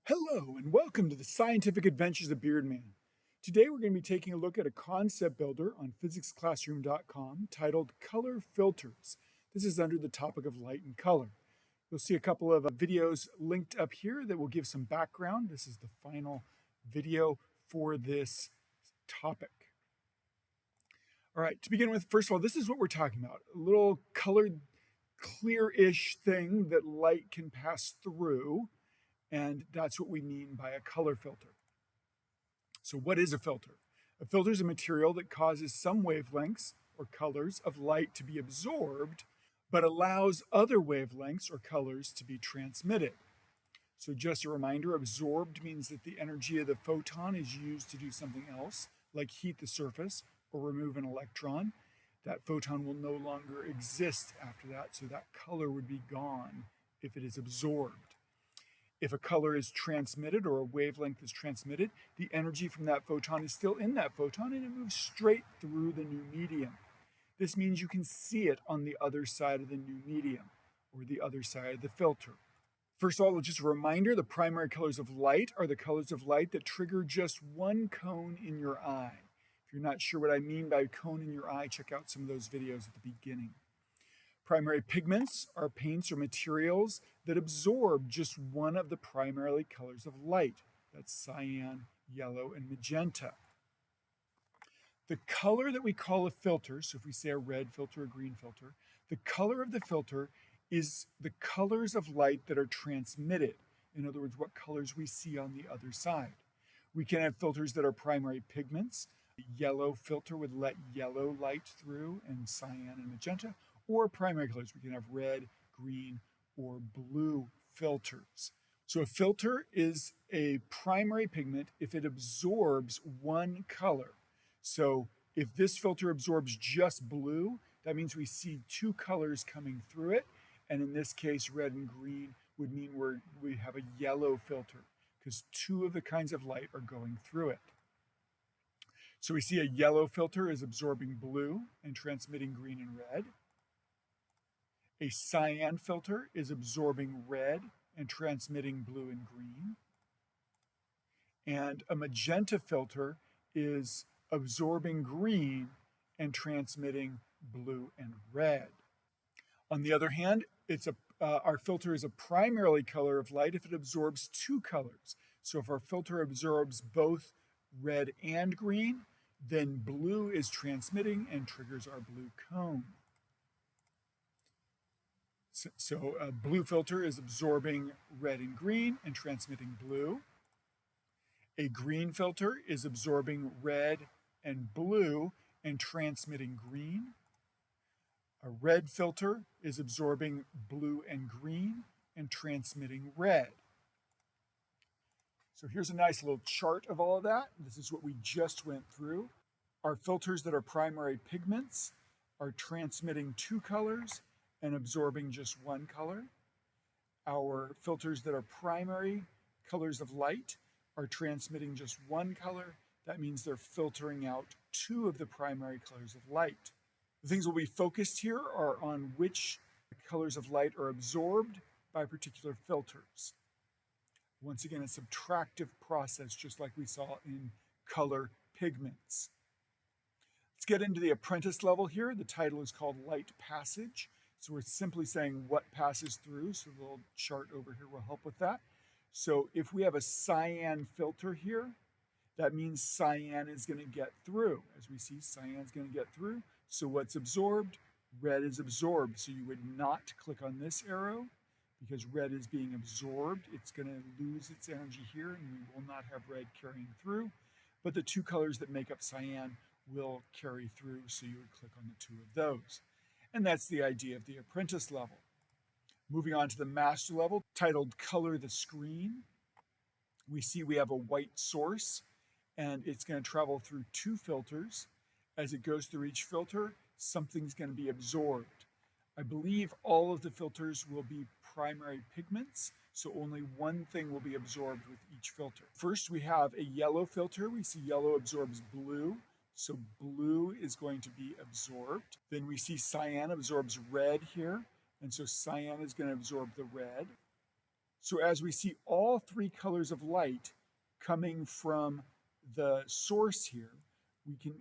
Hello and welcome to the Scientific Adventures of Beardman. Today we're going to be taking a look at a concept builder on physicsclassroom.com titled Color Filters. This is under the topic of light and color. You'll see a couple of videos linked up here that will give some background. This is the final video for this topic. All right, to begin with, first of all, this is what we're talking about. A little colored, clear-ish thing that light can pass through. And that's what we mean by a color filter. So what is a filter? A filter is a material that causes some wavelengths or colors of light to be absorbed, but allows other wavelengths or colors to be transmitted. So just a reminder, absorbed means that the energy of the photon is used to do something else, like heat the surface or remove an electron. That photon will no longer exist after that, so that color would be gone if it is absorbed. If a color is transmitted or a wavelength is transmitted, the energy from that photon is still in that photon and it moves straight through the new medium. This means you can see it on the other side of the new medium or the other side of the filter. First of all, just a reminder, the primary colors of light are the colors of light that trigger just one cone in your eye. If you're not sure what I mean by cone in your eye, check out some of those videos at the beginning. Primary pigments are paints or materials that absorb just one of the primary colors of light. That's cyan, yellow, and magenta. The color that we call a filter, so if we say a red filter, a green filter, the color of the filter is the colors of light that are transmitted. In other words, what colors we see on the other side. We can have filters that are primary pigments. A yellow filter would let yellow light through, and cyan and magenta. Or primary colors. We can have red, green, or blue filters. So a filter is a primary pigment if it absorbs one color. So if this filter absorbs just blue, that means we see two colors coming through it. And in this case, red and green would mean we have a yellow filter because two of the kinds of light are going through it. So we see a yellow filter is absorbing blue and transmitting green and red. A cyan filter is absorbing red and transmitting blue and green. And a magenta filter is absorbing green and transmitting blue and red. On the other hand, our filter is a primarily color of light if it absorbs two colors. So if our filter absorbs both red and green, then blue is transmitting and triggers our blue cone. So a blue filter is absorbing red and green and transmitting blue. A green filter is absorbing red and blue and transmitting green. A red filter is absorbing blue and green and transmitting red. So here's a nice little chart of all of that. This is what we just went through. Our filters that are primary pigments are transmitting two colors and absorbing just one color. Our filters that are primary colors of light are transmitting just one color. That means they're filtering out two of the primary colors of light. The things will be focused here are on which colors of light are absorbed by particular filters. Once again, a subtractive process, just like we saw in color pigments. Let's get into the apprentice level here. The title is called Light Passage. So we're simply saying what passes through. So the little chart over here will help with that. So if we have a cyan filter here, that means cyan is going to get through. As we see, cyan is going to get through. So what's absorbed? Red is absorbed. So you would not click on this arrow because red is being absorbed. It's going to lose its energy here and we will not have red carrying through. But the two colors that make up cyan will carry through. So you would click on the two of those. And that's the idea of the apprentice level. Moving on to the master level, titled Color the Screen. We see we have a white source, and it's going to travel through two filters. As it goes through each filter, something's going to be absorbed. I believe all of the filters will be primary pigments, so only one thing will be absorbed with each filter. First, we have a yellow filter. We see yellow absorbs blue. So blue is going to be absorbed. Then we see cyan absorbs red here. And so cyan is going to absorb the red. So as we see all three colors of light coming from the source here,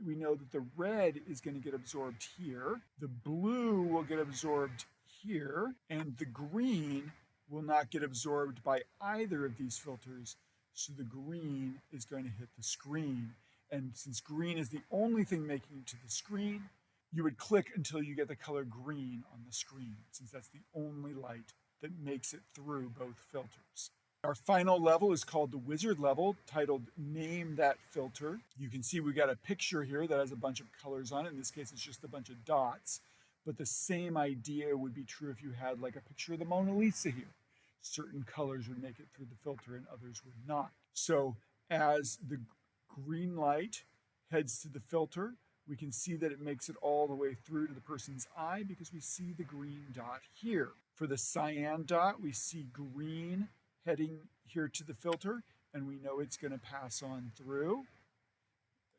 we know that the red is going to get absorbed here, the blue will get absorbed here, and the green will not get absorbed by either of these filters, so the green is going to hit the screen. And since green is the only thing making it to the screen, you would click until you get the color green on the screen, since that's the only light that makes it through both filters. Our final level is called the wizard level, titled Name That Filter. You can see we got a picture here that has a bunch of colors on it. In this case, it's just a bunch of dots. But the same idea would be true if you had like a picture of the Mona Lisa here. Certain colors would make it through the filter and others would not. So as the green light heads to the filter, we can see that it makes it all the way through to the person's eye because we see the green dot here. For the cyan dot, we see green heading here to the filter, and we know it's going to pass on through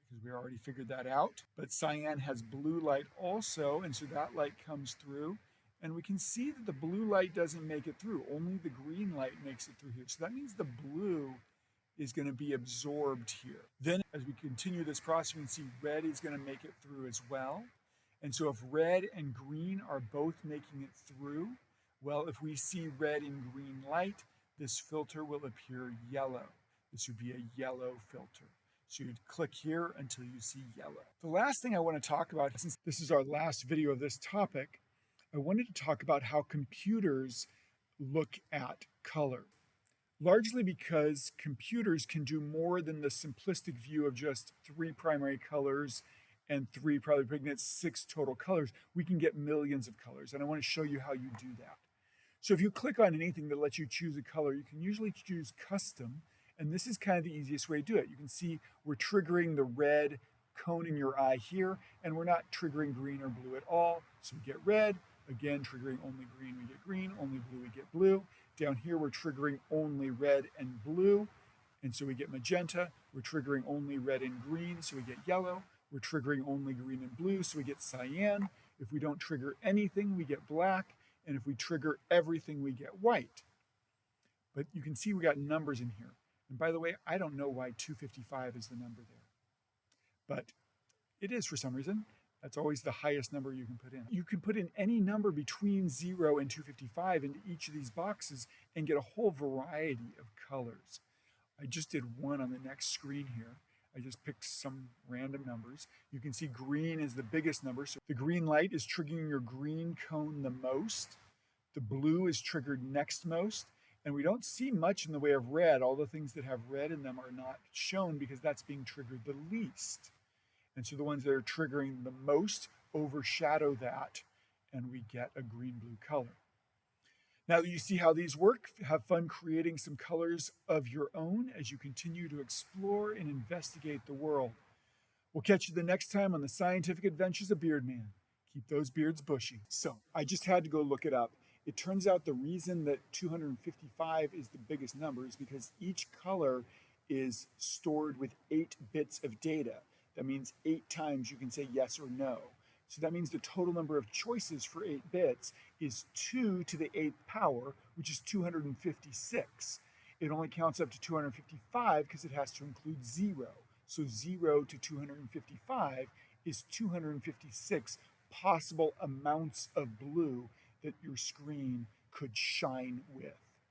because we already figured that out. But cyan has blue light also, and so that light comes through, and we can see that the blue light doesn't make it through. Only the green light makes it through here. So that means the blue is going to be absorbed here. Then as we continue this process, we can see red is going to make it through as well. And so if red and green are both making it through, well, if we see red and green light, this filter will appear yellow. This would be a yellow filter. So you'd click here until you see yellow. The last thing I want to talk about, since this is our last video of this topic, I wanted to talk about how computers look at color. Largely because computers can do more than the simplistic view of just 3 primary colors and 3 probably pigments, 6 total colors. We can get millions of colors, and I want to show you how you do that. So if you click on anything that lets you choose a color, you can usually choose custom, and this is kind of the easiest way to do it. You can see we're triggering the red cone in your eye here, and we're not triggering green or blue at all. So we get red, again triggering only green, we get green, only blue, we get blue. Down here we're triggering only red and blue, and so we get magenta. We're triggering only red and green, so we get yellow. We're triggering only green and blue, so we get cyan. If we don't trigger anything, we get black. And if we trigger everything, we get white. But you can see we got numbers in here. And by the way, I don't know why 255 is the number there. But it is for some reason. That's always the highest number you can put in. You can put in any number between 0 and 255 into each of these boxes and get a whole variety of colors. I just did one on the next screen here. I just picked some random numbers. You can see green is the biggest number. So the green light is triggering your green cone the most. The blue is triggered next most. And we don't see much in the way of red. All the things that have red in them are not shown because that's being triggered the least. And so the ones that are triggering the most overshadow that, and we get a green-blue color. Now that you see how these work, have fun creating some colors of your own as you continue to explore and investigate the world. We'll catch you the next time on the Scientific Adventures of Beardman. Keep those beards bushy. So I just had to go look it up. It turns out the reason that 255 is the biggest number is because each color is stored with 8 bits of data. That means 8 times you can say yes or no. So that means the total number of choices for 8 bits is 2 to the 8th power, which is 256. It only counts up to 255 because it has to include 0. So 0 to 255 is 256 possible amounts of blue that your screen could shine with.